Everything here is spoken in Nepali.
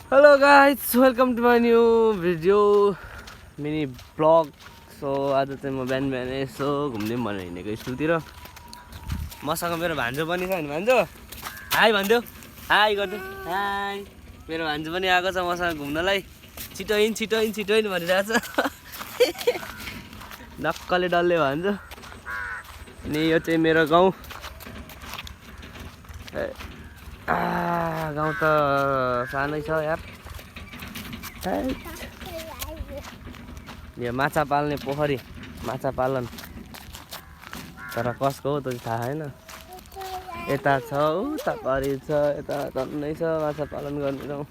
Hello guys, welcome to my new video mini vlog. So आज चाहिँ म बिहान बिहान यसो घुम्दै भनेर हिँडेको स्कुलतिर। मसँग मेरो भान्जो पनि छ नि। भान्जो हाई भन्देऊ, हाई गरिदेऊ, हाई। मेरो भान्जो पनि आएको छ मसँग घुम्नलाई। छिटो हिँड छिटो हिँड छिटो हिँड भनिरहेको छ। नक्कले डल्ले भान्जो। अनि यो चाहिँ मेरो गाउँ। गाउँ त सानै छ यार। यो माछा पाल्ने पोखरी, माछा पालन, तर कसको हो त थाहा छैन। यता छ, उता परि छ, यता टन्नै छ माछा पालन गर्ने ठाउँ।